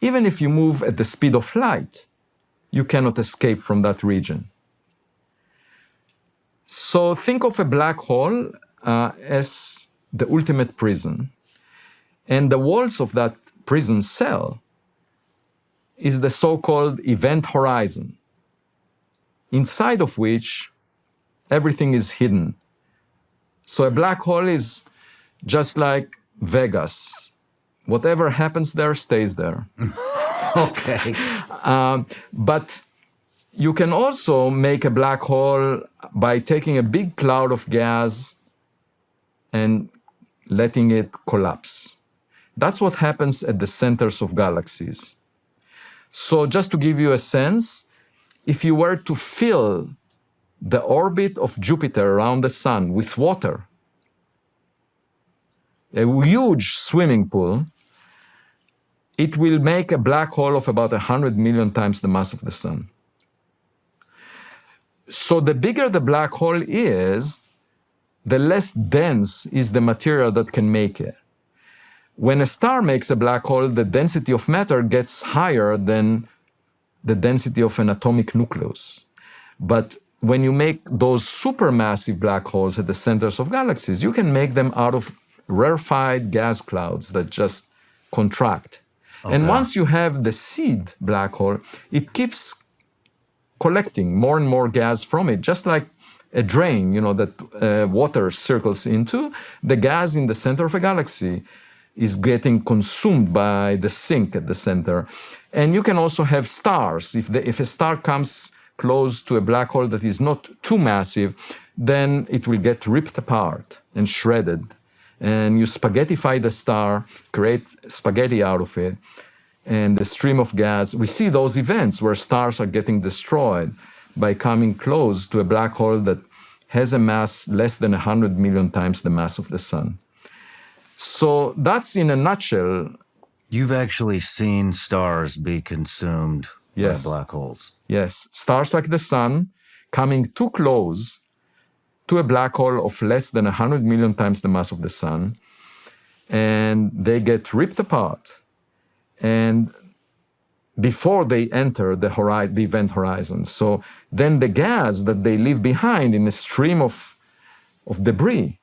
even if you move at the speed of light, you cannot escape from that region. So think of a black hole as the ultimate prison. And the walls of that prison cell is the so-called event horizon, inside of which everything is hidden. So a black hole is just like Vegas. Whatever happens there stays there. Okay. But you can also make a black hole by taking a big cloud of gas and letting it collapse. That's what happens at the centers of galaxies. So just to give you a sense, if you were to fill the orbit of Jupiter around the sun with water, a huge swimming pool, it will make a black hole of about 100 million times the mass of the sun. So the bigger the black hole is, the less dense is the material that can make it. When a star makes a black hole, the density of matter gets higher than the density of an atomic nucleus. But when you make those supermassive black holes at the centers of galaxies, you can make them out of rarefied gas clouds that just contract. Okay. And once you have the seed black hole, it keeps collecting more and more gas from it, just like a drain, that water circles into. The gas in the center of a galaxy is getting consumed by the sink at the center. And you can also have stars. If a star comes close to a black hole that is not too massive, then it will get ripped apart and shredded. And you spaghettify the star, create spaghetti out of it, and the stream of gas. We see those events where stars are getting destroyed by coming close to a black hole that has a mass less than 100 million times the mass of the sun. So that's in a nutshell. You've actually seen stars be consumed by black holes. Yes, stars like the sun coming too close to a black hole of less than 100 million times the mass of the sun, and they get ripped apart. And before they enter the event horizon. So then the gas that they leave behind in a stream of debris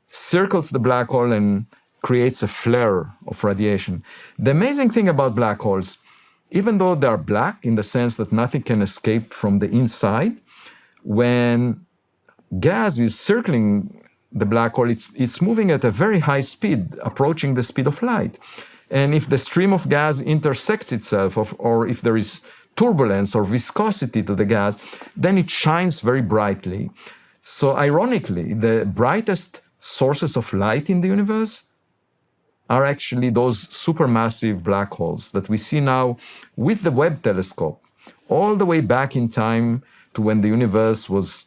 circles the black hole and creates a flare of radiation. The amazing thing about black holes, even though they are black in the sense that nothing can escape from the inside, when gas is circling the black hole, it's moving at a very high speed, approaching the speed of light. And if the stream of gas intersects itself, or if there is turbulence or viscosity to the gas, then it shines very brightly. So ironically, the brightest sources of light in the universe are actually those supermassive black holes that we see now with the Webb telescope, all the way back in time to when the universe was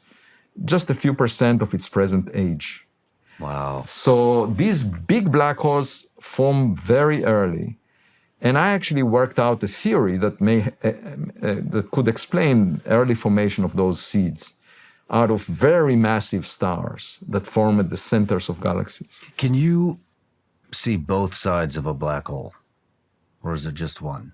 just a few % of its present age. Wow. So these big black holes form very early. And I actually worked out a theory that that could explain early formation of those seeds out of very massive stars that form at the centers of galaxies. Can you see both sides of a black hole? Or is it just one?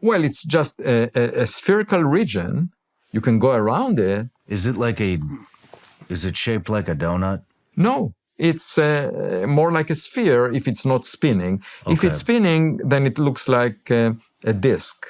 Well, it's just a spherical region. You can go around it. Is it shaped like a donut? No, it's more like a sphere if it's not spinning. Okay. If it's spinning, then it looks like a disk.